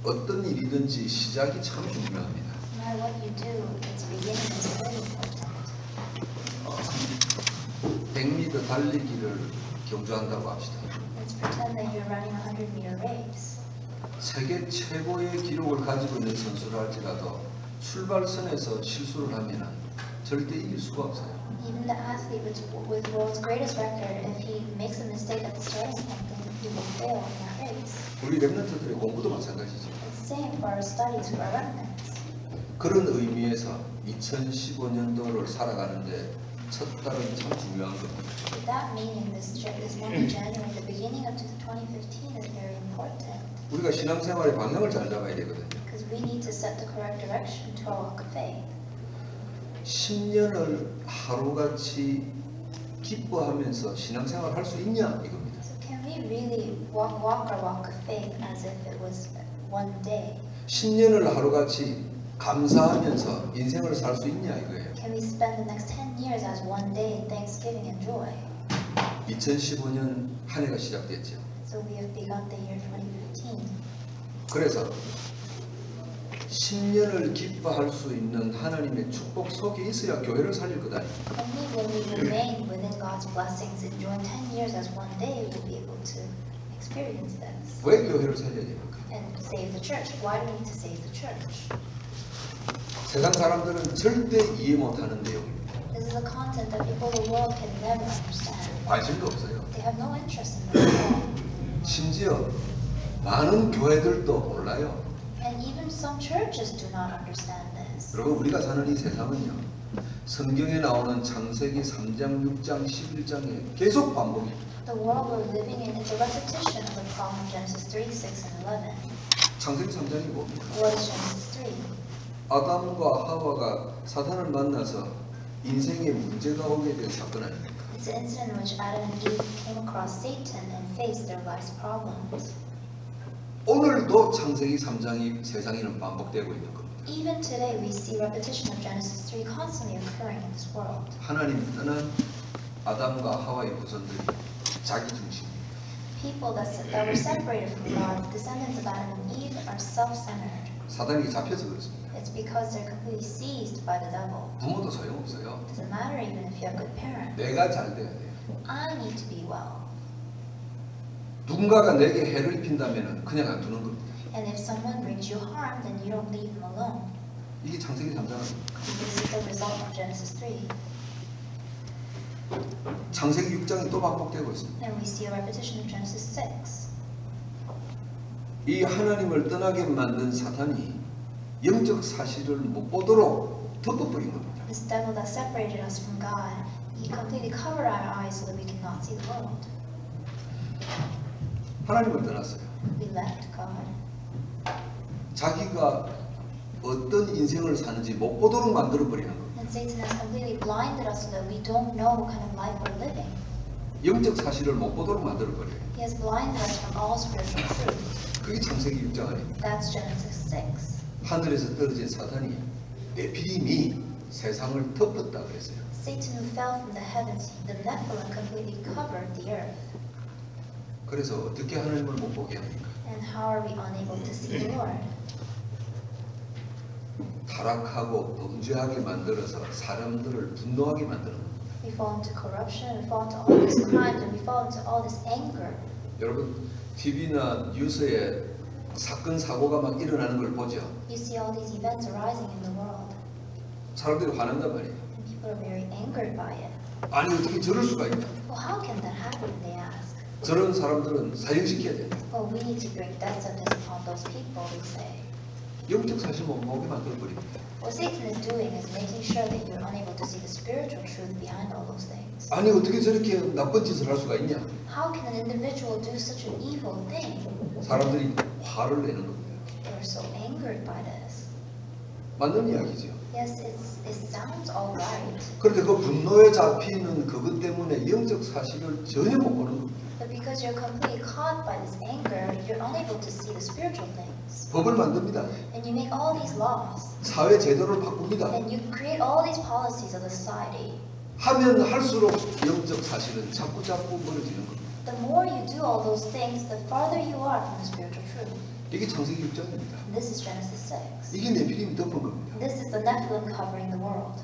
어떤 일이든지 시작이 참 중요합니다. No matter what you do, its beginning is very important. 100m 달리기를 경주한다고 합시다. Let's pretend that you're running a 100-meter race. 세계 최고의 기록을 가지고 있는 선수를 할지라도 출발선에서 실수를 하면 절대 이길 수가 없어요. Even the athlete with world's greatest record, if he makes a mistake at the starting point, then he will fail in that race. 우리 랩런트들의 공부도 마찬가지죠. It's the same for our studies, for our remnants. 그런 의미에서 2015년도를 살아가는데 첫 달은 참 중요한 겁니다. With that meaning, this month of January, the beginning of 2015 is very important. 우리가 신앙생활의 방향을 잘 잡아야 되거든요. Because we need to set the correct direction to our walk of faith. 10년을 하루같이 기뻐하면서 신앙생활 할 수 있냐 이겁니다. So can we really walk our walk of faith as if it was one day? 10년을 하루같이 감사하면서 인생을 살 수 있냐 이거예요. Can we spend the next 10 years as one day in thanksgiving and joy? 2015년 한 해가 시작됐죠. So we have begun the year 2015. 그래서 10년을 기뻐할 수 있는 하나님의 축복 속에 있어야 교회를 살릴 거다. Only when we remain within God's blessings, enjoying 10 years as one day, we'll be able to experience this. 왜 교회를 살려야 됩니까? And save the church. Why do we need to save the church? 세상 사람들은 절대 이해 못하는 내용입니다. This is a content that people of the world can never understand. 관심도 없어요. They have no interest in this at all. 심지어 많은 교회들도 몰라요. And even some churches do not understand this. 여러분 우리가 사는 이 세상은요. 성경에 나오는 창세기 3장, 6장, 11장에 계속 반복입니다. The world we're living in is a repetition of the problem in Genesis 3, 6, and 11. 창세기 3장이 뭡니까? What is Genesis 3? 아담과 하와가 사탄을 만나서 인생에 문제가 오게 된 사건 아닙니까? It's an incident in which Adam and Eve came across Satan and faced their life's problems. 오늘도 창세기 3장이 세상에는 반복되고 있는 겁니다. Even today, we see repetition of Genesis 3 constantly occurring in this world. 하나님 떠난 아담과 하와의 후손들이 자기 중심입니다. People that were separated from God, descendants of Adam and Eve, are self-centered. 사단이 잡혀서 그렇습니다. It's because they're completely seized by the devil. 부모도 소용없어요. It doesn't matter even if you have good parents. 내가 잘 돼야 돼요. I need to be well. 누군가가 내게 해를 입힌다면 그냥 안 두는 겁니다. And if someone brings you harm, then you don't leave them alone. 이게 창세기 3장입니다. This is the result of Genesis 3. 창세기 6장이 또 반복되고 있습니다. And we see a repetition of Genesis 6. 이 하나님을 떠나게 만든 사탄이 영적 사실을 못 보도록 덮어버린 겁니다. This devil that separated us from God, he completely covered our eyes so that we could not see the world. 하나님을 떠났어요. We left God. 자기가 어떤 인생을 사는지 못 보도록 만들어버리는 겁니다. And Satan has completely blinded us so that we don't know what kind of life we're living. 영적 사실을 못 보도록 만들어버려요. He has blinded us from all spiritual truth. 그게 창세기 6장 아닙니까? That's Genesis 6. 하늘에서 떨어진 사탄이 네피림이 세상을 덮었다 그랬어요. Satan who fell from the heavens, the Nephilim completely covered the earth. 그래서 어떻게 하나님을 못 보게 합니까? And how are we unable to see the Lord? 타락하고 범죄하게 만들어서 사람들을 분노하게 만드는 겁니다. We fall into corruption, we fall into all these crimes, and we fall into all this anger. 여러분 TV나 뉴스에 사건 사고가 막 일어나는 걸 보죠. You see all these events arising in the world, 사람들이 화난단 말이에요. and people are very angered by it. 아니 어떻게 저럴 수가 있냐? Well, how can that happen? They ask. 저런 사람들은 사형시켜야 돼. Well, we need to bring death sentence upon those people, we say. 영적 사실 못 보게 만들어버립니다. What Satan is doing is making sure that you're unable to see the spiritual truth behind all those things. 아니 어떻게 저렇게 나쁜 짓을 할 수가 있냐? How can an individual do such an evil thing? 사람들이 화를 내는 겁니다. They're so angered by this. 맞는 이야기죠. Yes, it sounds all right, 그런데 그 분노에 잡히는 그것 때문에 영적 사실을 전혀 못 보는 겁니다. but because you're completely caught by this anger, you're unable to see the spiritual things. 법을 만듭니다. And you make all these laws, 사회 제도를 바꿉니다. and you create all these policies of the society. 하면 할수록 영적 사실은 자꾸 멀어지는 겁니다. The more you do all those things, the farther you are from the spiritual truth. 이게 창세기 6장입니다. And this is Genesis 6. 이게 네피림이 덮은 겁니다. This is the Nephilim covering the world.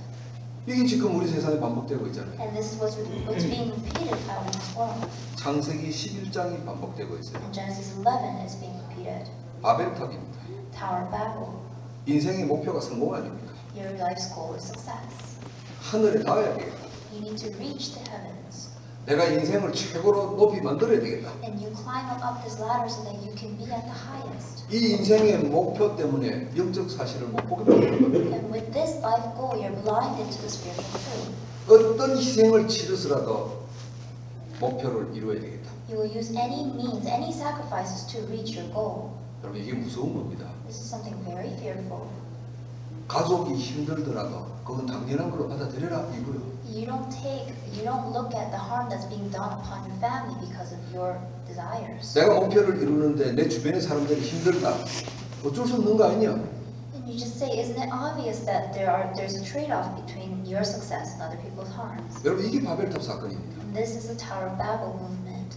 이게 지금 우리 세상에 반복되고 있잖아요. And this is what's being repeated out in this world. 창세기 11장이 반복되고 있어요. And Genesis 11 is being repeated. 바벨탑입니다. Tower of Babel. 인생의 목표가 성공 아닙니까? Your life's goal is success. 하늘에 닿아야 되겠다. You need to reach the heavens. 내가 인생을 최고로 높이 만들어야 되겠다. And you climb up this ladder so that you can be at the highest. 이 인생의 목표 때문에 영적 사실을 못 보게 만드는 겁니다. And with this life goal, you're blinded to the spiritual truth. 어떤 희생을 치르서라도 목표를 이루어야 되겠다. You will use any means, any sacrifices to reach your goal. 여러분 이게 무서운 겁니다. This is something very fearful. 가족이 힘들더라도 그건 당연한 걸로 받아들여라 이거요. You don't look at the harm that's being done upon your family because of your desires. 내가 목표를 이루는데 내 주변의 사람들이 힘들다. 어쩔 수 없는 거 아니냐? And you just say, isn't it obvious that there's a trade-off between your success and other people's harms? 여러분 이게 바벨탑 사건입니다. And this is the Tower of Babel movement.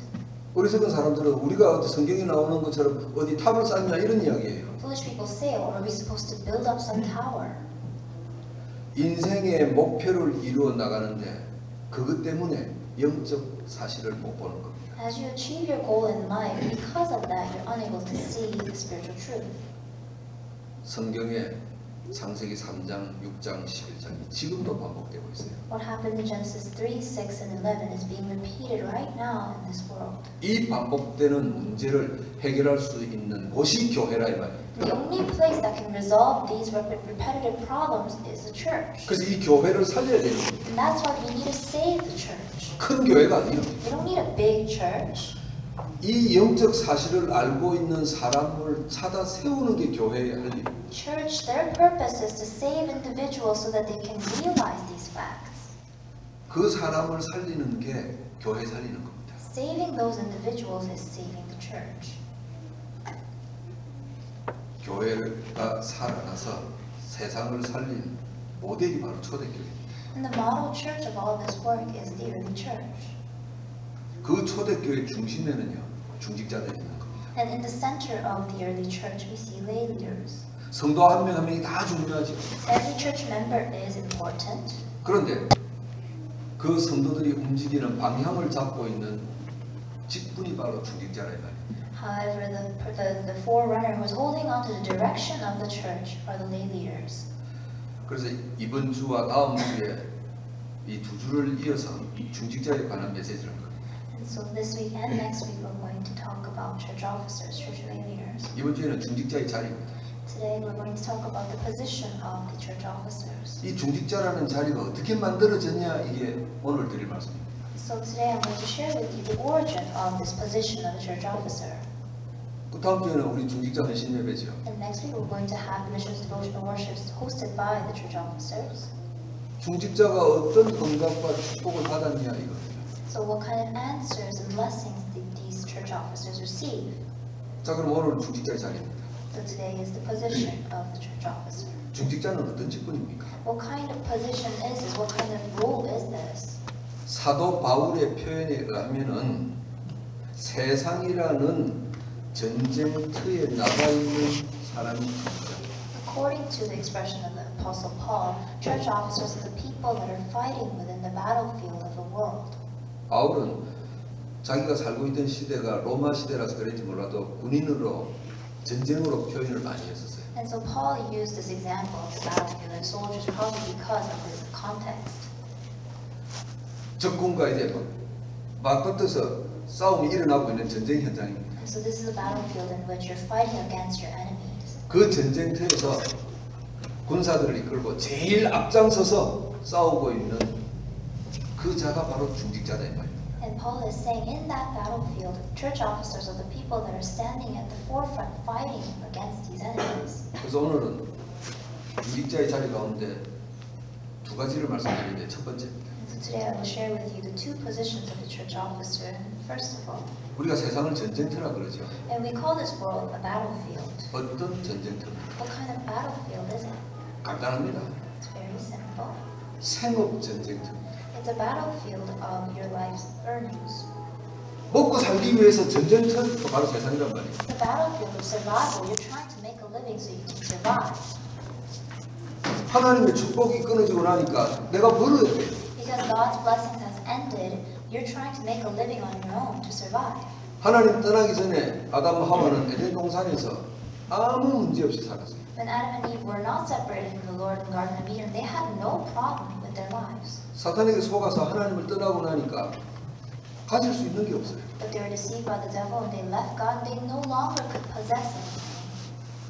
어리석은 사람들은 우리가 어디 성경에 나오는 것처럼 어디 탑을 쌓냐 이런 이야기예요. Foolish people say, or are we supposed to build up some tower? 인생의 목표를 이루어 나가는데 그것 때문에 영적 사실을 못 보는 겁니다. As you achieve your goal in life, because of that, you're unable to see the spiritual truth. 성경에 창세기 3장, 6장, 11장이 지금도 반복되고 있어요. What happened in Genesis 3, 6, and 11 is being repeated right now in this world. 이 반복되는 문제를 해결할 수 있는 곳이 교회라 이 말이에요. The only place that can resolve these repetitive problems is the church. 그래서 이 교회를 살려야 되는 겁니다. And that's why we need to save the church. 큰 교회가 아니에요. We don't need a big church. 이 영적 사실을 알고 있는 사람을 찾아 세우는 게 교회의 할 일입니다. Church, their purpose is to save individuals so that they can realize these facts. 그 사람을 살리는 게 교회 살리는 겁니다. Saving those individuals is saving the church. 교회가 살아나서 세상을 살린 모델이 바로 초대교회입니다. And the model church of all this work is the early church. 그 초대교회 중심에는요 중직자들이 있는 겁니다. And in the center of the early church, we see lay leaders. 성도 한 명 한 명이 다 중요하죠. Every church member is important. 그런데 그 성도들이 움직이는 방향을 잡고 있는 직분이 바로 중직자라 이 말이에요. However, the forerunner who is holding on to the direction of the church are the lay leaders. 그래서 이번 주와 다음 주에 이 두 주를 이어서 중직자에 관한 메시지를 합니다. And so this week and next week we're going to talk about church officers, church lay leaders. 이번 주에는 중직자의 자리입니다. Today we're going to talk about the position of the church officers. 이 중직자라는 자리가 어떻게 만들어졌냐 이게 오늘 드릴 말씀입니다. So today I'm going to share with you the origin of this position of a church officer. 그 다음 주에는 우리 중직자 헌신 예배죠. And next week we're going to have missions devotional worships hosted by the church officers. 중직자가 어떤 응답과 축복을 받았냐 이겁니다. So what kind of answers and blessings did these church officers receive? 자 그럼 오늘 중직자의 자리입니다. So today is the position of the church officer. 중직자는 어떤 직분입니까? What kind of position is this? What kind of role is this? 사도 바울의 표현에 의하면은 세상이라는 전쟁터에 나가 있는 사람이 중직자. According to the expression of the Apostle Paul, church officers are the people that are fighting within the battlefield of the world. 바울은 자기가 살고 있던 시대가 로마 시대라서 그런지 몰라도 군인으로 전쟁으로 표현을 많이 했었어요. And so Paul used this example of the battlefield and soldiers probably because of his context. 적군과 이제 맞붙어서 싸움이 일어나고 있는 전쟁 현장입니다. And so this is a battlefield in which you're fighting against your enemies. 그 전쟁터에서 군사들을 이끌고 제일 앞장서서 싸우고 있는 그 자가 바로 중직자다 이 말입니다. And Paul is saying in that battlefield, church officers are the people that are standing at the forefront fighting against these enemies. 그래서 오늘은 중직자의 자리 가운데 두 가지를 말씀드리는데 첫 번째입니다. So today I will share with you the two positions of the church officer. First of all, 우리가 세상을 전쟁터라 그러죠. and we call this world a battlefield. 어떤 전쟁터입니까? What kind of battlefield is it? 간단합니다. It's very simple. 생업 전쟁터입니다. It's a battlefield of your life's earnings. 먹고 살기 위해서 전쟁터가 바로 세상이란 말이에요. The battlefield of survival. You're trying to make a living so you can survive. 하나님의 축복이 끊어지고 나니까 내가 벌어야 돼요. Because God's blessings has ended, you're trying to make a living on your own to survive. 하나님 떠나기 전에 아담 하와는 에덴 동산에서 아무 문제 없이 살았어요. When Adam and Eve were not separated from the Lord in the Garden of Eden, they had no problem with their lives. 사탄에게 속아서 하나님을 떠나고 나니까 가질 수 있는 게 없어요. But they were deceived by the devil and they left God. They no longer could possess anything.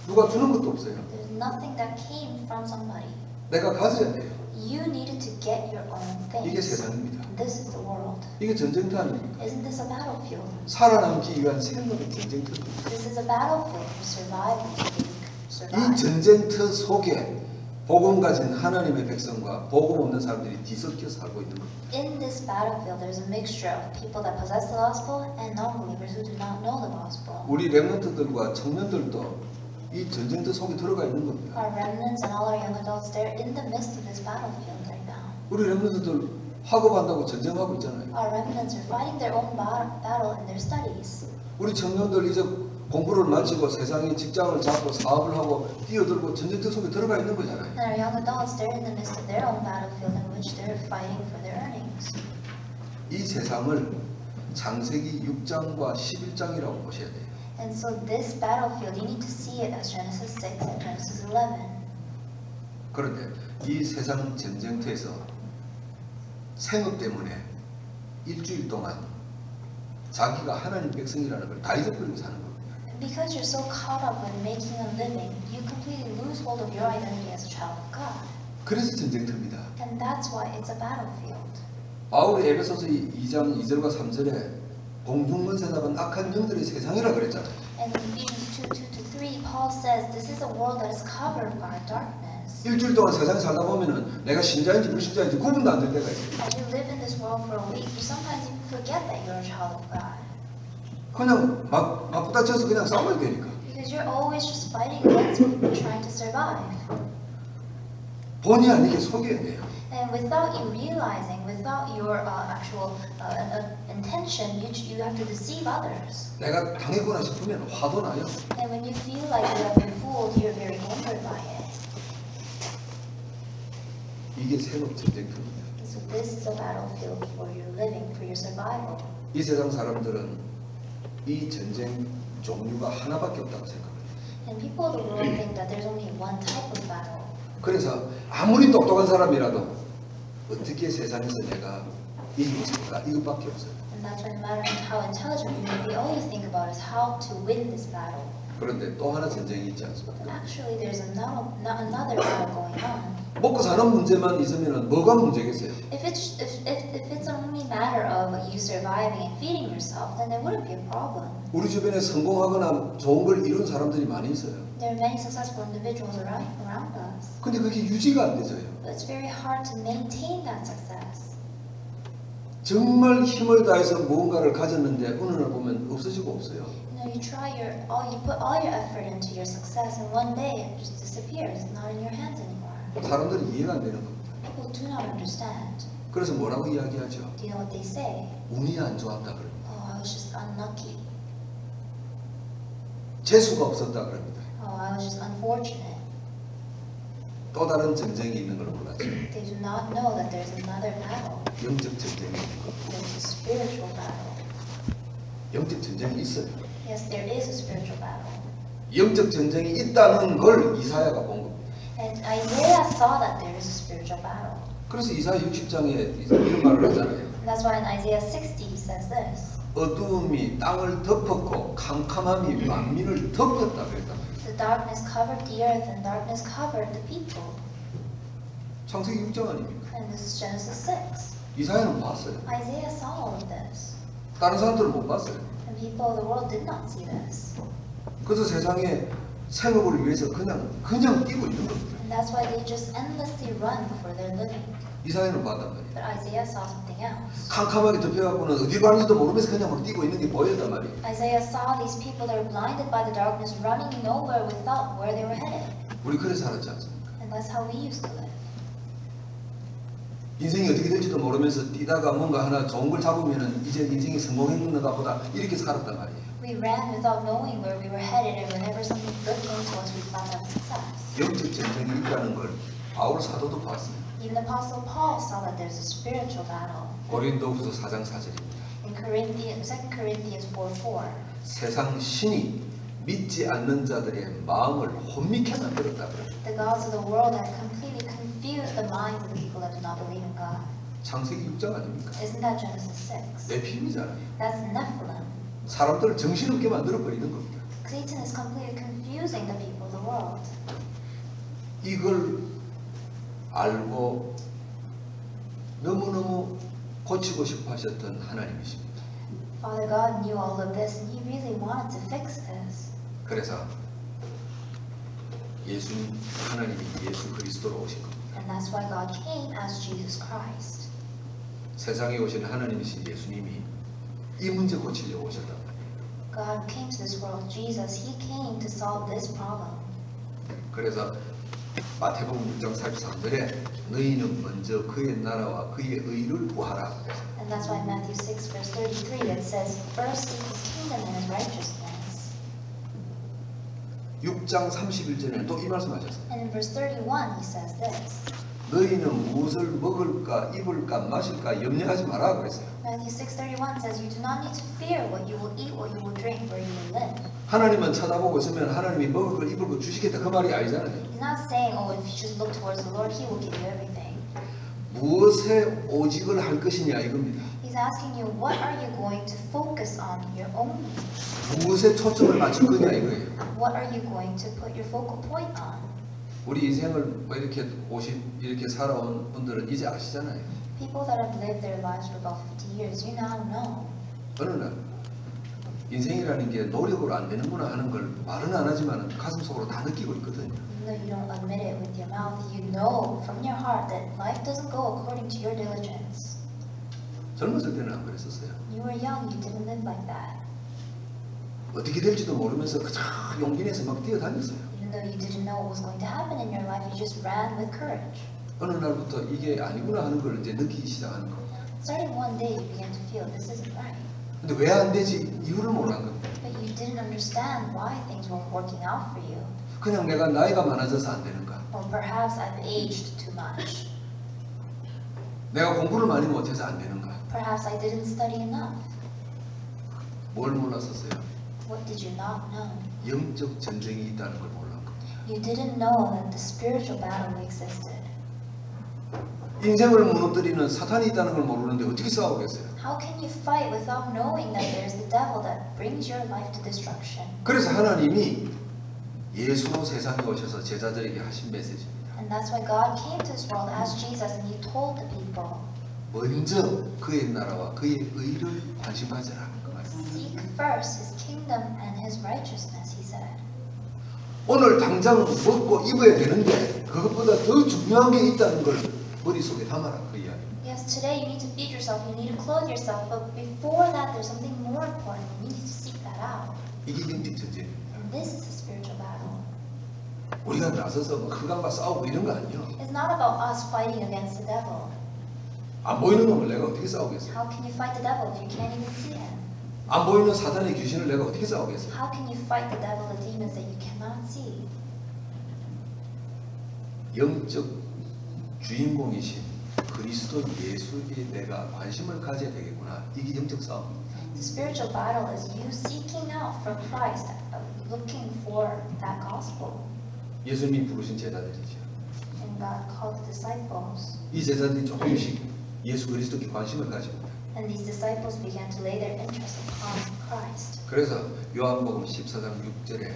누가 주는 것도 없어요. There's nothing that came from somebody. 내가 가져야 돼요. You needed to get your own 이게 things. 세상입니다. This is the world. 이게 전쟁터 아닙니까? Isn't this a battlefield? 살아남기 위한 생명의 전쟁터입니다. This is a battlefield for survival. 이 Survive. 전쟁터 속에 복음 가진 하나님의 백성과 복음 없는 사람들이 뒤섞여 살고 있는 겁니다. In this battlefield, there's a mixture of people that possess the gospel and non-believers who do not know the gospel. 우리 렘넌트들과 청년들도 이 전쟁터 속에 들어가 있는 겁니다. Our remnants and all our young adults, they're in the midst of this battlefield right now. 우리 렘넌트들 학업한다고 전쟁하고 있잖아요. Our remnants are fighting their own battle in their studies. 우리 청년들 이제 공부를 마치고 세상에 직장을 잡고 사업을 하고 뛰어들고 전쟁터 속에 들어가 있는 거잖아요. And our young adults, they're in the midst of their own battlefield in which they're fighting for their earnings. 이 세상을 창세기 6장과 11장이라고 보셔야 돼요. And so this battlefield, you need to see it as Genesis 6 and Genesis 11. 그런데 이 세상 전쟁터에서 생업 때문에 일주일 동안 자기가 하나님 백성이라는 걸 다 잊어버리고 사는 겁니다. Because you're so caught up in making a living, you completely lose hold of your identity as a child of God. 그래서 전쟁터입니다. And that's why it's a battlefield. 바울이 에베소서 2장 2절과 3절에 공중문세 잡은 악한 영들의 세상이라 그랬잖아요. And in Ephesians 2:2-3, Paul says, this is a world that is covered by darkness. 일주일 동안 세상에 살다 보면은 내가 신자인지 불신자인지 구분도 안 될 때가 있어요. As you live in this world for a week, you sometimes even forget that you're a child of God. 그냥 막 부딪혀서 그냥 싸워야 되니까. Because you're always just fighting against people trying to survive. 본의 아니게 속여야 돼요. And without you realizing, without your actual intention, you have to deceive others. 내가 당했구나 싶으면 화도 나요. And when you feel like you have been fooled, you're very angered by it. 이게 생업 전쟁터입니다. So this is a battlefield for your living, for your survival. 이 세상 사람들은 이 전쟁 종류가 하나밖에 없다고 생각합니다. And people of the world think that there's only one type of battle. 그래서 아무리 똑똑한 사람이라도 어떻게 세상에서 내가 이길 수 있을까 이것밖에 없어요. And that's why no matter how intelligent you may be, all you think about is how to win this battle. 그런데 또 하나 전쟁이 있지 But 않습니까? actually, there's another battle going on. 먹고 사는 문제만 있으면 뭐가 문제겠어요? If it's only a matter of you surviving and feeding yourself, then there wouldn't be a problem. 우리 주변에 성공하거나 좋은 걸 이룬 사람들이 많이 있어요. There are many successful individuals around us, 근데 그게 유지가 안 되져요. but it's very hard to maintain that success. 정말 힘을 다해서 무언가를 가졌는데 어느 날 보면 없어지고 없어요. You put all your effort into your success, and one day it just disappears. It's not in your hands anymore. 사람들이 이해가 안 되는 겁니다. People do not understand. 그래서 뭐라고 이야기하죠? Do you know what they say? 운이 안 좋았다 그럽니다. Oh, I was just unlucky. 재수가 없었다 그럽니다. Oh, I was just unfortunate. 또 다른 전쟁이 있는 걸 몰랐죠. They do not know that there's another battle. 영적 전쟁이 있는 거. There's a spiritual battle. 영적 전쟁이 있어요. Yes, there is a spiritual battle. 영적 전쟁이 있다는 걸 이사야가 본 겁니다. And Isaiah saw that there is a spiritual battle. 그래서 이사야 60장에 이런 말을 하잖아요. And that's why in Isaiah 60 he says this. 어두움이 땅을 덮었고 캄캄함이 만민을 덮었다 그랬단 말이에요. The darkness covered the earth and darkness covered the people. 창세기 6장 아닙니까? And this is Genesis 6. 이사야는 봤어요. Isaiah saw all of this. 다른 사람들은 못 봤어요. And people of the world did not see this. 그래서 세상에 생업을 위해서 그냥 뛰고 있는 겁니다. And that's why they just endlessly run for their living. 이사야는 봤단 말이에요. But Isaiah saw something else. 캄캄하게 덮여갖고는 어디 가는지도 모르면서 그냥 막 뛰고 있는 게 보였단 말이에요. Isaiah saw these people that are blinded by the darkness running nowhere without where they were headed. 우리 그래 살았지 않습니까? And that's how we used to live. 인생이 어떻게 될지도 모르면서 뛰다가 뭔가 하나 좋은 걸 잡으면은 이제 인생이 성공했는가 보다 이렇게 살았단 말이에요. We ran without knowing where we were headed, and whenever something good came to us, we found out success. 영적 전쟁이 있다는 걸 바울 사도도 봤어요. Even Apostle Paul saw that there's a spiritual battle. 고린도후서 4장 4절입니다. In 2 Corinthians 4:4, 세상 신이 믿지 않는 자들의 마음을 혼미케 만들었다 그래요. the gods of the world have completely confused the minds of the people that do not believe in God. 창세기 6장 아닙니까? Isn't that Genesis 6? 네피림이잖아요. That's Nephilim. 사람들을 정신없게 만들어 버리는 겁니다. Satan is completely confusing the people of the world. 이걸 알고 너무너무 고치고 싶어 하셨던 하나님이십니다. Father God knew all of this, and He really wanted to fix this. 그래서 예수님, 하나님이 예수 그리스도로 오신 겁니다. And that's why God came as Jesus Christ. 세상에 오신 하나님이신 예수님이 이 문제 고치려고 오셨단 말이에요. God came to this world, Jesus, He came to solve this problem. 그래서 마태복음 6장 43절에 너희는 먼저 그의 나라와 그의 의를 구하라. And that's why Matthew 6 verse 33 it says, first seek His kingdom and His righteousness. 6장 31절에는 또 이 말씀하셨어요. And in verse 31 He says this. 너희는 무엇을 먹을까 입을까 마실까 염려하지 마라 그랬어요. Matthew 6:31 says, you do not need to fear what you will eat, what you will drink, where you will live. 하나님은 쳐다보고 있으면 하나님이 먹을 걸 입을 걸 주시겠다 그 말이 아니잖아요. He's not saying, oh, if you just look towards the Lord, He will give you everything. 무엇에 오직을 할 것이냐 이겁니다. He's asking you, what are you going to focus on your own needs? 무엇에 초점을 맞출 거냐 이거예요. What are you going to put your focal point on? 우리 인생을 뭐 이렇게 이렇게 살아온 분들은 이제 아시잖아요. People that have lived their lives for about 50 years, you now know. 어느 날 인생이라는 게 노력으로 안 되는구나 하는 걸 말은 안 하지만 가슴 속으로 다 느끼고 있거든요. Even though you don't admit it with your mouth, you know from your heart that life doesn't go according to your diligence. 젊었을 때는 안 그랬었어요. You were young, you didn't live like that. 어떻게 될지도 모르면서 그저 용기 내서 막 뛰어다녔어요. Even though you didn't know what was going to happen in your life, you just ran with courage. 어느 날부터 이게 아니구나 하는 걸 이제 느끼기 시작하는 겁니다. Starting one day, you began to feel this isn't right. 근데 왜 안 되지? 이유를 모르는 겁니다. But you didn't understand why things weren't working out for you. 그냥 내가 나이가 많아져서 안 되는가? Or perhaps I've aged too much. 내가 공부를 많이 못해서 안 되는가? Perhaps I didn't study enough. 뭘 몰랐었어요? What did you not know? 영적 전쟁이 있다는 걸 몰랐던 겁니다. You didn't know that the spiritual battle existed. 인생을 무너뜨리는 사탄이 있다는 걸 모르는데 어떻게 싸우겠어요? How can you fight without knowing that there's the devil that brings your life to destruction? 그래서 하나님이 예수로 세상에 오셔서 제자들에게 하신 메시지입니다. And that's why God came to this world as Jesus and He told the people, 먼저 그의 나라와 그의 의를 관심하자라. 그 말씀. seek first His kingdom and His righteousness, He said. 오늘 당장 먹고 입어야 되는데 그것보다 더 중요한 게 있다는 걸 머릿속에 담아라 그 이야기. Yes, today you need to feed yourself, you need to clothe yourself, but before that there's something more important. You need to seek that out. 이게 영적 전쟁입니다. And this is a spiritual battle. 우리가 나서서 뭐 흑암과 싸우고 이런 거 아니에요. It's not about us fighting against the devil. 안 보이는 놈을 내가 어떻게 싸우겠어요? How can you fight the devil if you can't even see him? 안 보이는 사단의 귀신을 내가 어떻게 싸우겠어요? How can you fight the devil, the demons that you cannot see? 영적 주인공이신 그리스도 예수에 내가 관심을 가져야 되겠구나. 이게 영적 싸움입니다. The spiritual battle is you seeking out for Christ, looking for that gospel. 예수님이 부르신 제자들이죠. And God called the disciples. 이 제자들이 조금씩 예수 그리스도께 관심을 가지고 And these disciples began to lay their interest upon Christ. 그래서 요한복음 14장 6절에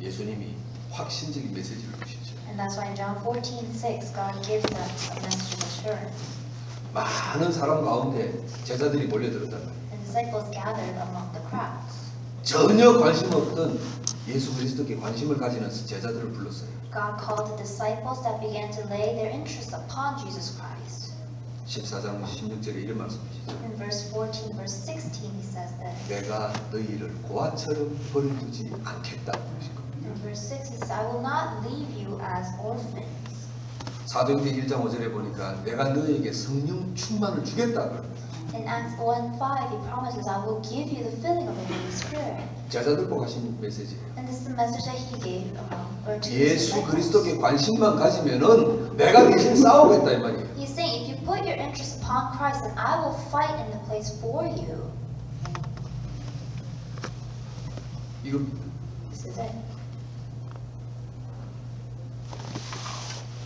예수님이 확신적인 메시지를 주시죠. And that's why in John 14:6, God gives them a message of assurance. 많은 사람 가운데 제자들이 몰려들었단 말이에요. And disciples gathered among the crowds. 전혀 관심 없던 예수 그리스도께 관심을 가지는 제자들을 불렀어요. God called the disciples that began to lay their interest upon Jesus Christ. 14장 16절에 이런 말씀이시죠. In verse 14, verse 16, He says that. 내가 너희를 고아처럼 버려두지 않겠다. In verse 6, He says, I will not leave you as orphans. 사도행전 1장 5절에 보니까 내가 너에게 성령 충만을 주겠다 그럽니다. In Acts 1:5, he promises, I will give you the filling of the Holy Spirit. 제자들 보고 하신 메시지. And this is the message that he gave or to his 예수 disciples. 그리스도께 관심만 가지면은 내가 대신 싸우겠다 이 말이에요. He's saying, if you put your interest upon Christ, then I will fight in the place for you. 이겁니다. This is it.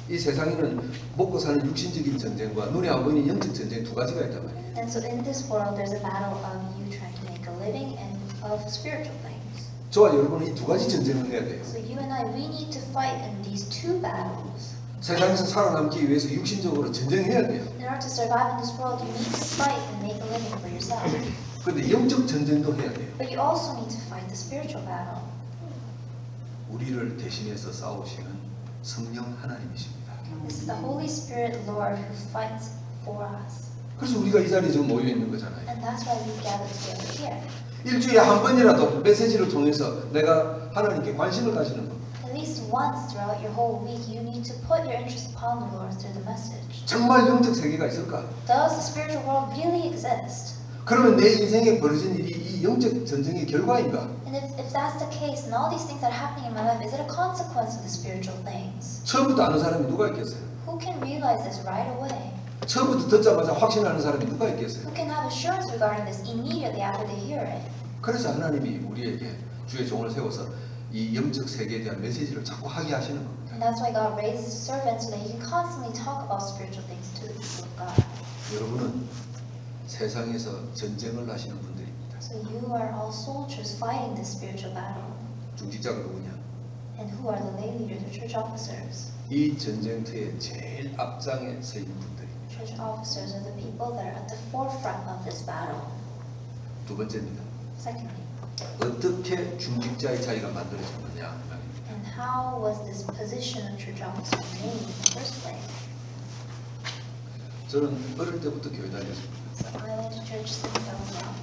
이 세상에는 먹고 사는 육신적인 전쟁과 눈에 안 보이는 영적 전쟁 두 가지가 있단 말이에요. And so in this world, there's a battle of you trying to make a living and of spiritual things. 저와 여러분은 이 두 가지 전쟁을 해야 돼요. So you and I, we need to fight in these two battles. 세상에서 살아남기 위해서 육신적으로 전쟁해야 돼요. In order to survive in this world, you need to fight and make a living for yourself. 그런데 영적 전쟁도 해야 돼요. But you also need to fight the spiritual battle. 우리를 대신해서 싸우시는 성령 하나님이십니다. This is the Holy Spirit Lord who fights for us. 그래서 우리가 이 자리에 지금 모여 있는 거잖아요. And that's why we gather together here. 일주일에 한 번이라도 메시지를 통해서 내가 하나님께 관심을 가지는 것. At least once throughout your whole week, you need to put your interest upon the Lord through the message. 정말 영적 세계가 있을까? Does the spiritual world really exist? 그러면 내 인생에 벌어진 일이 이 영적 전쟁의 결과인가? And if that's the case, and all these things that are happening in my life, is it a consequence of the spiritual things? 처음부터 아는 사람이 누가 있겠어요? Who can realize this right away? 처음부터 듣자마자 확신하는 사람이 누가 있겠어요? Who can have assurance regarding this immediately after they hear it? 그래서 하나님이 우리에게 주의 종을 세워서 이 영적 세계에 대한 메시지를 자꾸 하게 하시는 겁니다. And that's why God raises servants so that He can constantly talk about spiritual things to the people of God. 여러분은 세상에서 전쟁을 하시는 분들입니다. So you are all soldiers fighting this spiritual battle. 중직자가 누구냐? And who are the lay leaders or church officers? 이 전쟁터의 제일 앞장에 서 있는 분들입니다. Church officers are the people that are at the forefront of this battle. 두 번째입니다. Secondly, 어떻게 중직자의 자리가 만들어졌느냐? and how was this position of church officer made in the first place? 저는 어릴 때부터 교회 다녔습니다. So I went to church since I was young.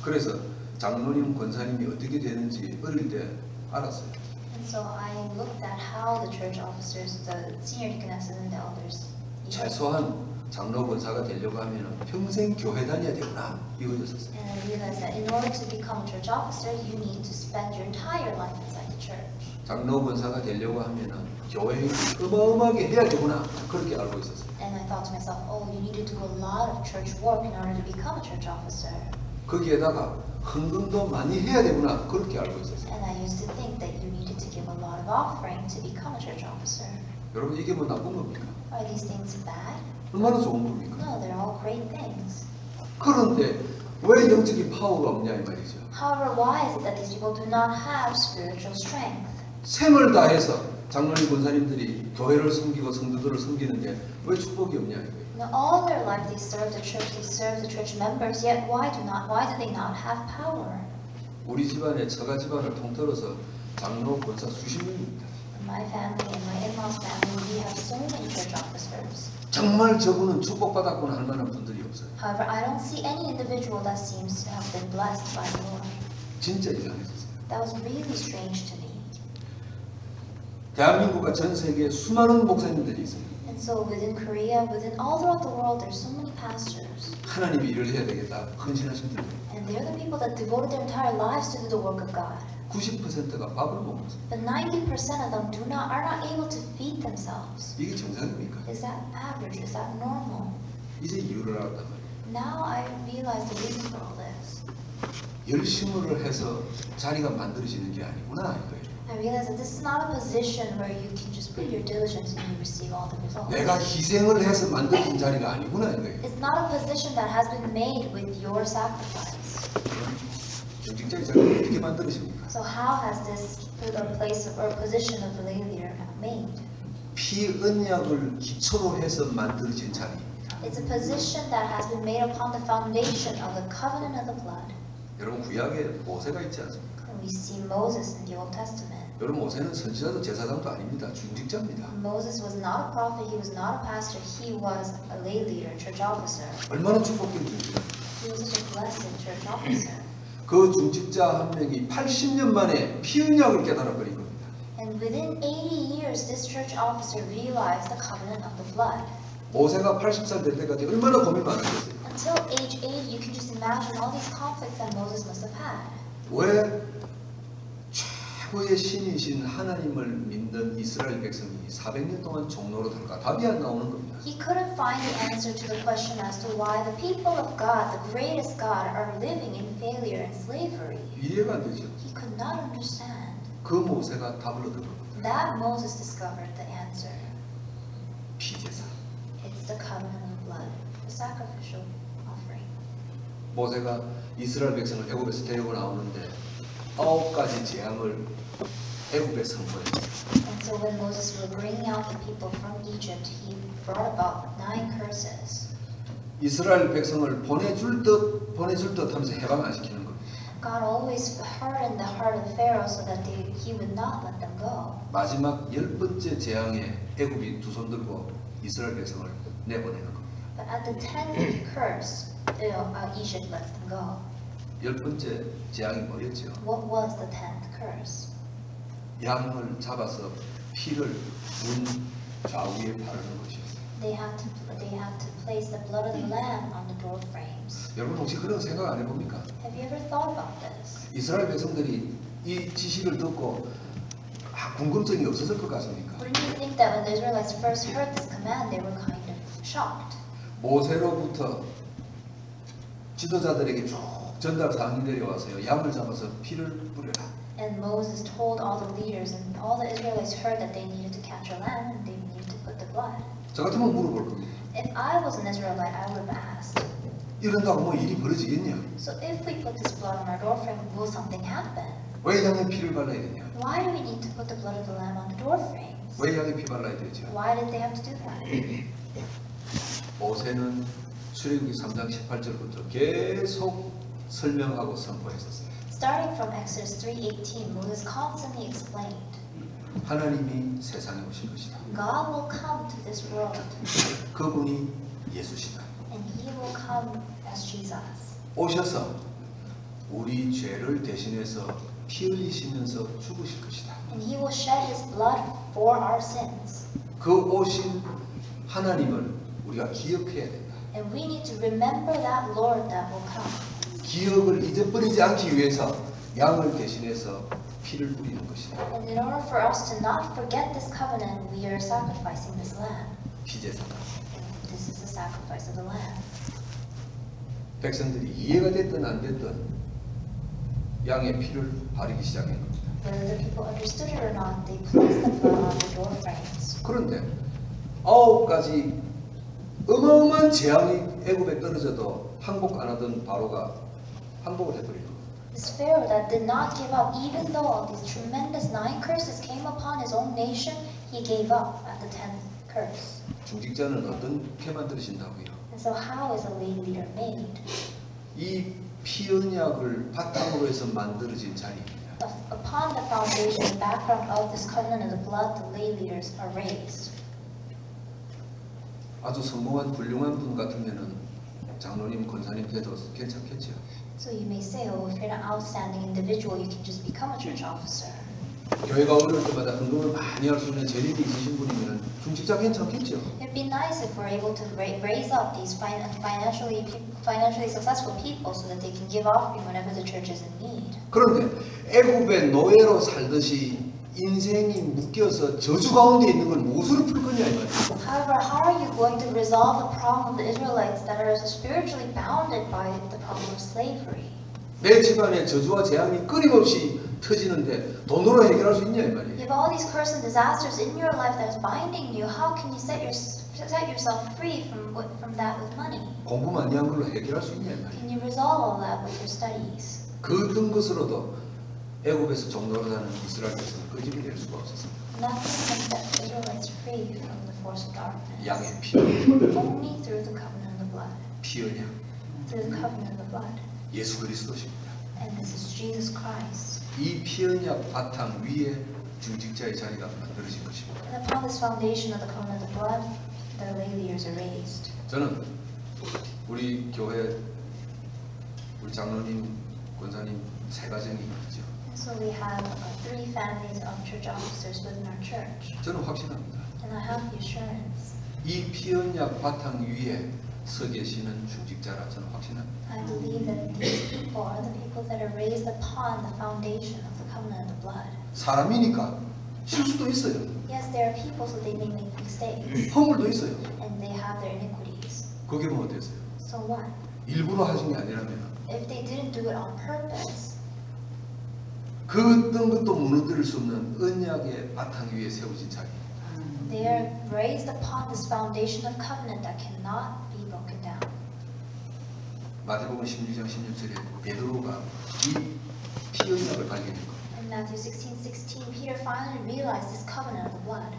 그래서 장로님, 권사님이 어떻게 되는지 어릴 때 알았어요. And so I looked at how the church officers, the senior deaconesses and the elders, 최소한 장로 권사가 되려고 하면 평생 교회 다녀야 되구나 이거였었어요. and I realized that in order to become a church officer, you need to spend your entire life inside the church. 장로 권사가 되려고 하면 교회에 어마어마하게 해야 되구나 그렇게 알고 있었어요. And I thought to myself, oh, you need to do a lot of church work in order to become a church officer. 거기에다가 헌금도 많이 해야 되구나 그렇게 알고 있었어요. And I used to think that you needed to give a lot of offering to become a church officer. 여러분 이게 뭐 나쁜 겁니까? Are these things bad? 얼마나 좋은 겁니까? No, they're all great things. 그런데 왜 영적인 파워가 없냐 이 말이죠. However, why is it that these people do not have spiritual strength? 생을 다해서 장로님 권사님들이 교회를 섬기고 성도들을 섬기는데 왜 축복이 없냐 이거예요. Now, all their life they serve the church members, yet why do they not have power? 우리 집안에 처가 집안을 통틀어서 장로 권사 수십 명입니다. In my family and my in-laws family, we have so many church officers. 정말 저분은 축복받았구나 할 만한 분들이 없어요. However, I don't see any individual that seems to have been blessed by the Lord. 진짜 이상했었어요. That was really strange to me. 대한민국과 전 세계에 수많은 목사님들이 있습니다. And so within Korea, within all throughout the world, there's so many pastors. 하나님이 일을 해야 되겠다 헌신하신 분들 And they're the people that devoted their entire lives to do the work of God. 90%가 밥을 못 먹습니다. But 90% of them are not able to feed themselves. 이게 정상입니까? Is that average? Is that normal? 이제 이유를 알았단 말이에요. Now I realize the reason for all this. 열심을 해서 자리가 만들어지는 게 아니구나 이거예요. I realize that this is not a position where you can just put your diligence and you receive all the results. 내가 희생을 해서 만들어진 자리가 아니구나 이거예요. It's not a position that has been made with your sacrifice. 중직자의 자리가 어떻게 만들어집니까? So how has this place or position of the lay leader made? 피 언약을 기초로 해서 만들어진 자리입니다. It's a position that has been made upon the foundation of the covenant of the blood. 여러분 구약에 모세가 있지 않습니까? And we see Moses in the Old Testament. 여러분 모세는 선지자도 제사장도 아닙니다. 중직자입니다. Moses was not a prophet, he was not a pastor, he was a lay leader, church officer. 얼마나 축복된 중직자입니다. He was such a blessed church officer. 그 중직자 한 명이 80년 만에 피 언약을 깨달아 버린 겁니다. And within 80 years, this church officer realized the covenant of the blood. 모세가 80살 될 때까지 얼마나 고민 많았겠어요. Until age 80, you can just imagine all these conflicts that Moses must have had. 왜 최고의 신이신 하나님을 믿는 이스라엘 백성이 400년 동안 종로로 들어가 답이 안 나오는 겁니다. He couldn't find the answer to the question as to why the people of God, the greatest God, are living in failure and slavery. 이해가 안 되죠. He could not understand. 그 모세가 답을 얻은 겁니다. That Moses discovered the answer. 피제사. It's the covenant of blood, the sacrificial offering. 모세가 이스라엘 백성을 애굽에서 데리고 나오는데 9가지 재앙을 애굽에 선포했어요. And so when Moses was bringing out the people from Egypt, he brought about 9 curses. 이스라엘 백성을 보내줄 듯 하면서 해방 안 시키는 겁니다. God always hardened the heart of Pharaoh so that he would not let them go. 마지막 10번째 재앙에 애굽이 두 손 들고 이스라엘 백성을 내보내는 겁니다. But at the 10th curse, Egypt lets them go. 10번째 재앙이 뭐였죠? What was the 10th curse? 양을 잡아서 피를 문 좌우에 바르는 것이었어요. They had to place the blood of the lamb on the door frames. 여러분 혹시 그런 생각 안 해봅니까? Have you ever thought about this? 이스라엘 백성들이 이 지시를 듣고 궁금증이 없었을 것 같습니까? Wouldn't you think that when the Israelites first heard this command, they were kind of shocked? 모세로부터 지도자들에게 쭉 전달 사항이 내려와서요. 양을 잡아서 피를 뿌려라. And Moses told all the leaders, and all the Israelites heard that they needed to catch a lamb and they needed to put the blood. 저 같으면 물어볼 겁니다. If I was an Israelite, I would have asked, 이런다고 뭐 일이 벌어지겠냐? so if we put this blood on our doorframe, will something happen? 왜 양에 피를 발라야 되냐? Why do we need to put the blood of the lamb on the doorframes? 왜 양에 피 발라야 되죠? Why did they have to do that? 모세는 출애굽기 3장 18절부터 계속 설명하고 선포했었어요. Starting from Exodus 3:18, Moses constantly explained, 하나님이 세상에 오신 것이다. God will come to this world, 그분이 예수시다. and He will come as Jesus. 오셔서 우리 죄를 대신해서 피 흘리시면서 죽으실 것이다. And He will shed His blood for our sins. 그 오신 하나님을 우리가 기억해야 된다. And we need to remember that Lord that will come. 기억을 잊어버리지 않기 위해서 양을 대신해서 피를 뿌리는 것이다. And in order for us to not forget this covenant, we are sacrificing this lamb. 피제사다. And this is the sacrifice of the lamb. 백성들이 이해가 됐든 안 됐든 양의 피를 바르기 시작한 겁니다. Whether the people understood it or not, they placed the blood on the door frames. 그런데 9가지 어마어마한 재앙이 애굽에 떨어져도 항복 안 하던 바로가 항복을 해버리는 겁니다. This Pharaoh that did not give up, even though all these tremendous 9 curses came upon his own nation, he gave up at the 10th curse. 중직자는 어떻게 만드신다고요? And so how is a lay leader made? 이 피언약을 바탕으로 해서 만들어진 자리입니다. Upon the foundation, the background of this covenant of the blood, the lay leaders are raised. 아주 성공한 훌륭한 분 같으면은 장로님, 권사님 돼도 괜찮겠죠. So you may say, oh, if you're an outstanding individual, you can just become a church officer. 교회가 어려울 때마다 헌금을 많이 할 수 있는 재능이 있으신 분이면 중직자 괜찮겠죠. It'd be nice if we're able to raise up these financially successful people so that they can give offering whenever the church is in need. 그런데 애굽의 노예로 살듯이 인생이 묶여서 저주 가운데 있는 걸 무엇으로 풀 거냐 이 말이에요. However, how are you going to resolve the problem of the Israelites that are spiritually bounded by the problem of slavery? 내 집안에 저주와 재앙이 끊임없이 터지는데 돈으로 해결할 수 있냐 이 말이에요. You have all these curses and disasters in your life that is binding you. How can you set yourself free from that with money? 공부 많이 한 걸로 해결할 수 있냐 이 말이에요. Can you resolve all that with your studies? 그 큰 것으로도 애굽에서 종로로 사는 이스라엘 백성은 끄집이 될 수가 없었습니다. Nothing can set the Israelites free from the force of darkness. 양의 피, Only through the covenant of the blood. 피언약, Through the covenant of the blood. 예수 그리스도십니다. And this is Jesus Christ. 이 피언약 바탕 위에 중직자의 자리가 만들어진 것입니다. And upon this foundation of the covenant of the blood, the lay leaders are raised. 저는 우리 교회 우리 장로님, 권사님 세 가정이 있죠. And So we have 3 families of church officers within our church. 저는 확신합니다. And I have the assurance. 이 피언약 바탕 위에 서 계시는 중직자라 저는 확신합니다. I believe that these people are the people that are raised upon the foundation of the covenant of the blood. 사람이니까 실수도 있어요. Yes, they are people, so they may make mistakes. 허물도 있어요. And they have their iniquities. 그게 뭐 어땠어요? So what? 일부러 하신 게 아니라면 If they didn't do it on purpose, 그 어떤 것도 무너뜨릴 수 없는 언약의 바탕 위에 세워진 자리. they are raised upon this foundation of covenant that cannot be broken down. 마태복음 16장 16절에 베드로가 이 피언약을 발견한 거. In Matthew 16:16, Peter finally realized this covenant of the blood.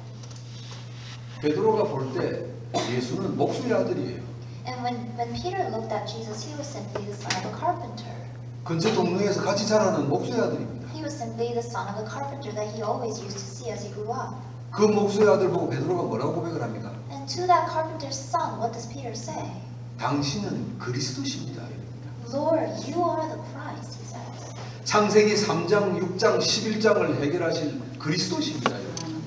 베드로가 볼 때 예수는 목수의 아들이에요. And when Peter looked at Jesus, he was simply the son of a carpenter. 근처 동네에서 같이 자라는 목수의 아들입니다. He was simply the son of a carpenter that he always used to see as he grew up. 그 목수의 아들 보고 베드로가 뭐라고 고백을 합니까? And to that carpenter's son, what does Peter say? 당신은 그리스도십니다. Lord, you are the Christ, he says. 창세기 3장, 6장, 11장을 해결하실 그리스도십니다.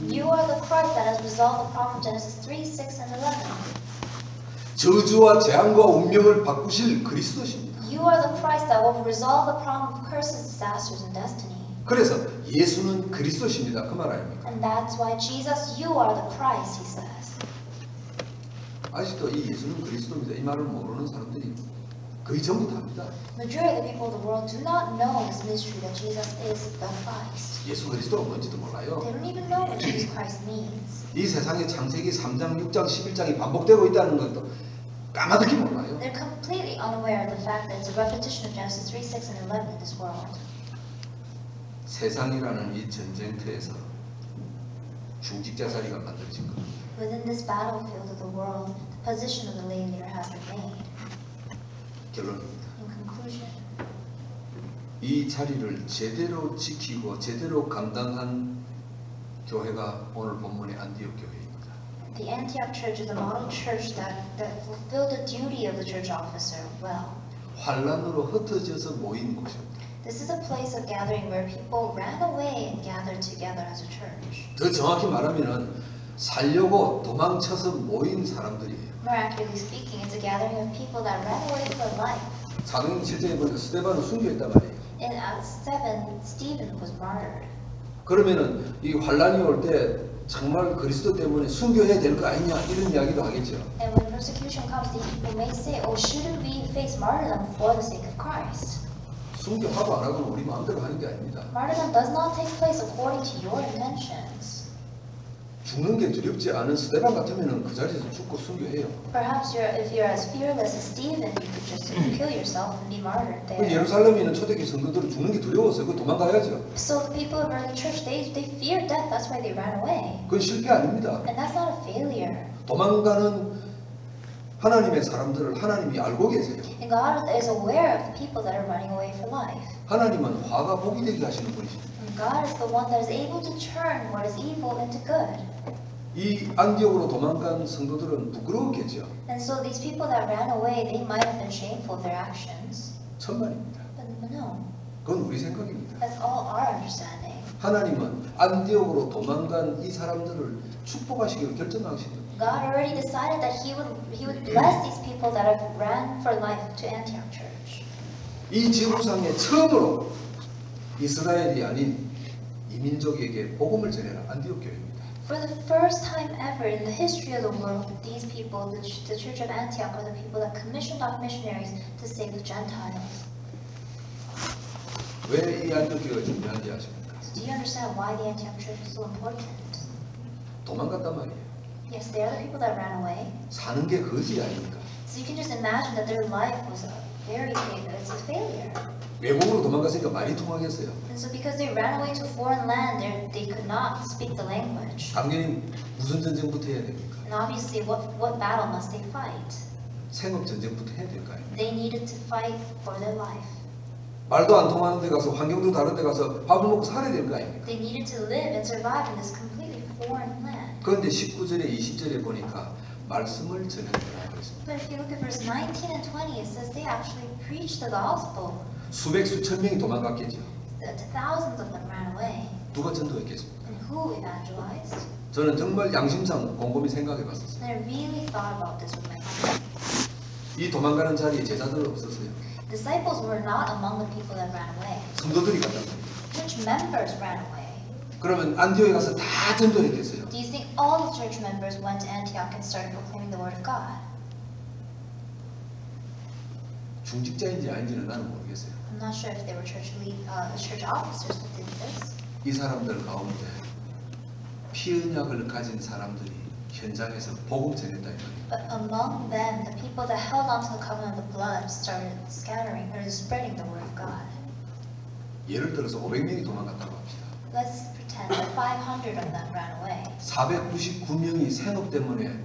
You are the Christ that has resolved the problem of Genesis 3, 6, and 11. 저주와 재앙과 운명을 바꾸실 그리스도십니다. You are the Christ that will resolve the problem of curses, disasters, and destiny. 그래서 예수는 그리스도십니다. 그 말 아닙니까? And that's why Jesus, you are the Christ, he says. 아직도 이 예수는 그리스도입니다. 이 말을 모르는 사람들이 거의 전부 다 합니다. Majority of the people of the world do not know this mystery that Jesus is the Christ. 예수 그리스도가 뭔지도 몰라요. They don't even know what Jesus Christ means. 이 세상에 창세기 3장, 6장, 11장이 반복되고 있다는 것도 까마득히 몰라요. They're completely unaware of the fact that it's a repetition of Genesis 3, 6, and 11 in this world. 세상이라는 이 전쟁터에서 중직자 자리가 만들어진 겁니다. Within this battlefield of the world, the position of the lay leader has been made. 결론입니다. In conclusion, 이 자리를 제대로 지키고 제대로 감당한 교회가 오늘 본문의 안디옥 교회입니다. the Antioch Church is a model church that fulfilled the duty of the church officer well. 환란으로 흩어져서 모인 곳입니다. This is a place of gathering where people ran away and gathered together as a church. 더 정확히 말하면은 살려고 도망쳐서 모인 사람들이에요. More accurately speaking, it's a gathering of people that ran away for life. 사도행 7장에 보니까 스데반을 순교했단 말이에요. In Acts 7, Stephen was martyred. 그러면은 이 환란이 올 때 정말 그리스도 때문에 순교해야 될 거 아니냐 이런 이야기도 하겠죠. And when persecution comes, the people may say, "Oh, shouldn't we face martyrdom for the sake of Christ?" 순교하고 안 하고는 우리 마음대로 하는 게 아닙니다. Martyrdom does not take place according to your intentions. 죽는 게 두렵지 않은 스데반 같으면은 그 자리에서 죽고 순교해요. Perhaps if you're as fearless as Stephen, you could just kill yourself and be martyred 그 there. 예루살렘에 있는 초대교회 성도들은 죽는 게 두려워서 그 도망가야죠. So the people of early church, they feared death. That's why they ran away. 그건 실패 아닙니다. And that's not a failure. 도망가는 하나님의 사람들을 하나님이 알고 계세요. And God is aware of the people that are running away for life. 하나님은 화가 복이 되게 하시는 분이십니다. And God is the one that is able to turn what is evil into good. 이 안디옥으로 도망간 성도들은 부끄러웠겠죠. And so these people that ran away, they might have been shameful of their actions. 천만입니다. But no, 그건 우리 생각입니다. that's all our understanding. 하나님은 안디옥으로 도망간 이 사람들을 축복하시기로 결정하시는 God already decided that He would bless these people that have ran for life to Antioch Church. 이 지구상에 처음으로 이스라엘이 아닌 이민족에게 복음을 전해라 안디옥 교회입니다. For the first time ever in the history of the world, these people, the Church of Antioch, are the people that commissioned out missionaries to save the Gentiles. 왜 이 안디옥 교회가 중요한지 아십니까? So do you understand why the Antioch Church is so important? 도망갔단 말이에요. Yes, they are the people that ran away. 사는 게 거지 아닙니까? So you can just imagine that their life was it's a failure. 외국으로 도망갔으니까 말이 통하겠어요. And so because they ran away to a foreign land, they could not speak the language. 당연히 무슨 전쟁부터 해야 됩니까? And obviously, what battle must they fight? 생업 전쟁부터 해야 될까요? They needed to fight for their life. 말도 안 통하는 데 가서 환경도 다른 데 가서 밥을 먹고 살아야 될 거 아닙니까? They needed to live and survive in this completely foreign land. 그런데 19절에 20절에 보니까 말씀을 전했다고 했습니다. But if you look at verse 19 and 20, it says they actually preached the gospel. 수백 수천 명이 도망갔겠죠. thousands of them ran away. 누가 전도했겠습니까? And who evangelized? 저는 정말 양심상 곰곰이 생각해 봤었어요. And I really thought about this with my mind. 이 도망가는 자리에 제자들은 없었어요. Disciples were not among the people that ran away. 성도들이 갔단 말이에요. Church members ran away. 그러면 안디오에 가서 다 전도했겠어요. Do you think all the church members went to Antioch and started proclaiming the word of God? 중직자인지 아닌지는 나는 모르겠어요. I'm not sure if they were church officers that did this. 이 사람들 가운데 피언약을 가진 사람들이 현장에서 복음 전했다 이 말이에요. But among them, the people that held on to the covenant of the blood started scattering or spreading the word of God. 예를 들어서 500명이 도망갔다고 합시다. Let's pretend that 500 of them ran away. 499명이 생업 때문에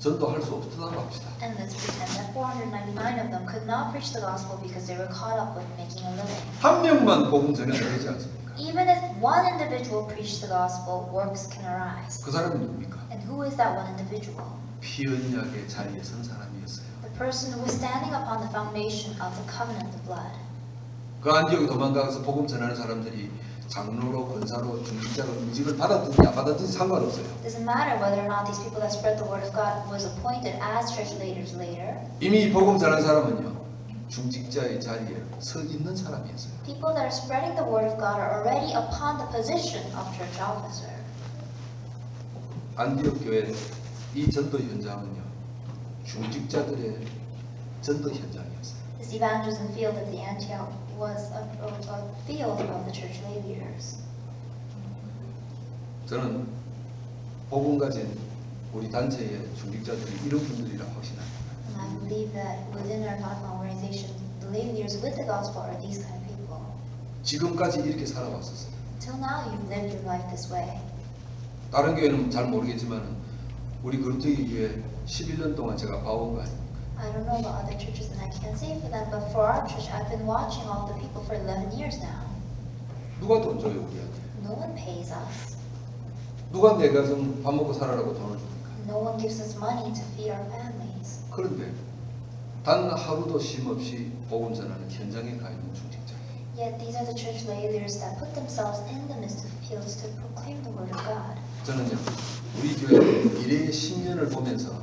전도할 수 없었다고 합시다. And let's pretend that 499 of them could not preach the gospel because they were caught up with making a living. 한 명만 복음 전해도 되지 않습니까? Even if one individual preached the gospel, works can arise. 그 사람이 누굽니까? And who is that one individual? 피언약의 자리에 선 사람이었어요. The person who was standing upon the foundation of the covenant of blood. 그 안디옥에 도망가서 복음 전하는 사람들이 장로로, 권사로, 중직자로 임직을 받았든지 안 받았든지 상관없어요. It doesn't matter whether or not these people that spread the word of God was appointed as church leaders later. 이미 복음 전하는 사람은요, 중직자의 자리에 서 있는 사람이었어요. People that are spreading the word of God are already upon the position of church officer. 안디옥 교회 이 전도 현장은요, 중직자들의 전도 현장이었어요. This evangelism field at the Antioch was a field of the church lay leaders. 저는 복음 가진 우리 단체의 중직자들이 이런 분들이라 확신합니다. And I believe that within our gospel organization, the lay leaders with the gospel are these kind of people. 지금까지 이렇게 살아왔었어요. Till now, you've lived your life this way. 다른 교회는 잘 모르겠지만 우리 그루트기 교회 11년 동안 제가 봐온 거 아닙니까? I don't know about other churches, and I can't say for them, but for our church, I've been watching all the people for 11 years now. 누가 돈 줘요 우리한테? No one pays us. 누가 내 가정 밥 먹고 살아라고 돈을 줍니까? No one gives us money to feed our families. 그런데 단 하루도 쉼 없이 복음 전하는 현장에 가 있는 중직자. Yet these are the church lay leaders that put themselves in the midst of fields to proclaim the word of God. 저는요 우리 교회 미래의 10년을 보면서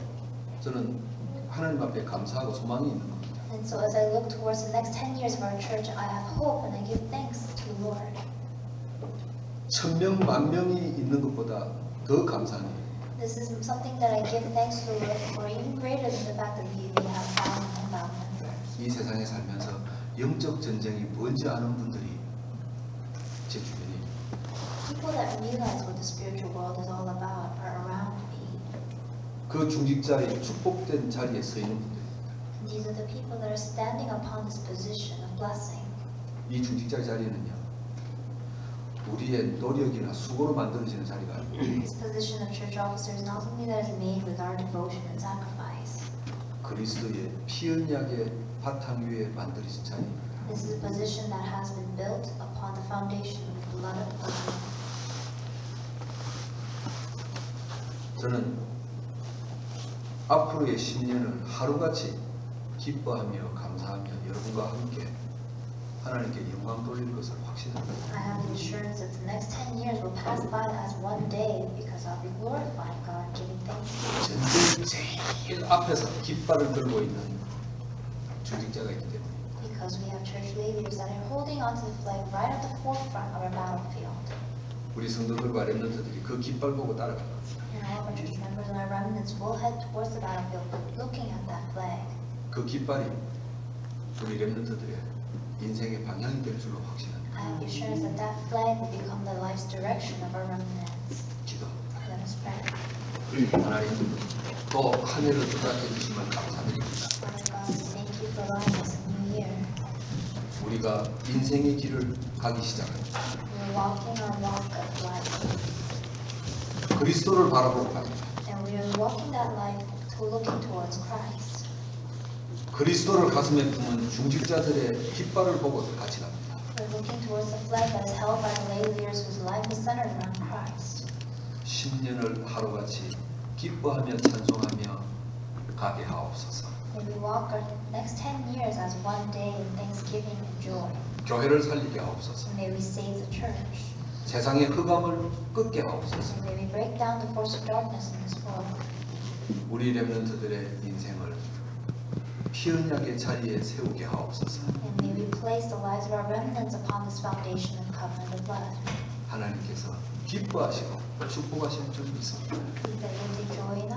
저는 하나님 앞에 감사하고 소망이 있는 겁니다. And so as I look towards the next 10 years of our church, I have hope and I give thanks to the Lord. 1000명, 10,000명이 있는 것보다 더 감사한 일이에요. This is something that I give thanks to the Lord for, even greater than the fact that we have thousands and thousands members. 이 세상에 살면서 영적 전쟁이 뭔지 아는 분들이 제 주변에 People that realize what the spiritual world is all about are around me. 그 중직자의 축복된 자리에 서 있는 분들입니다. And these are the people that are standing upon this position of blessing. 이 중직자의 자리는요 우리의 노력이나 수고로 만들어지는 자리가 아니에요. This position of church officer is not something that is made with our devotion and sacrifice. 그리스도의 피 언약의 바탕 위에 만들어진 자리입니다. This is a position that has been built upon the foundation of the blood of the Lamb. 저는 앞으로의 10년을 하루같이 기뻐하며 감사하며 여러분과 함께 하나님께 영광 돌릴 것을 확신합니다. I have the assurance that the next 10 years will pass by as one day because I'll be glorifying God, giving thanks to Him. 전쟁 제일 앞에서 깃발을 들고 있는 중직자가 있기 때문에 Because we have church leaders that are holding onto the flag right at the forefront of our battlefield. 우리 성도들과 렘넌트들이 그 깃발 보고 따라갈 겁니다. And all of our church members and our remnants will head towards the battlefield looking at that flag. 그 깃발이 우리 렘넌트들의 인생의 방향이 될 줄로 확신합니다. I have the assurance that that flag will become the life's direction of our remnants. 기도합니다. Let us pray. 하나님 또 한 해를 부탁해 주시면 감사드립니다. Father God, we thank you for allowing us a new year. 우리가 인생의 길을 가기 시작합니다. We're walking our walk of life. 그리스도를 바라보고 갑니다. And we are walking that life to looking towards Christ. 그리스도를 가슴에 품은 중직자들의 깃발을 보고 같이 갑니다. We're looking towards the flag that is held by the lay leaders whose life is centered around Christ. 10년을 하루같이 기뻐하며 찬송하며 가게 하옵소서. May we walk our next 10 years as one day in thanksgiving and joy. 교회를 살리게 하옵소서. May we save the church. 세상의 흑암을 끄게 하옵소서. And may we break down the force of darkness in this world. 우리 렘넌트들의 인생을 피 언약의 자리에 세우게 하옵소서. And may we place the lives of our remnants upon this foundation and covenant of blood. 하나님께서 기뻐하시고 축복하시는 점이 있습니다. That you will take joy in us.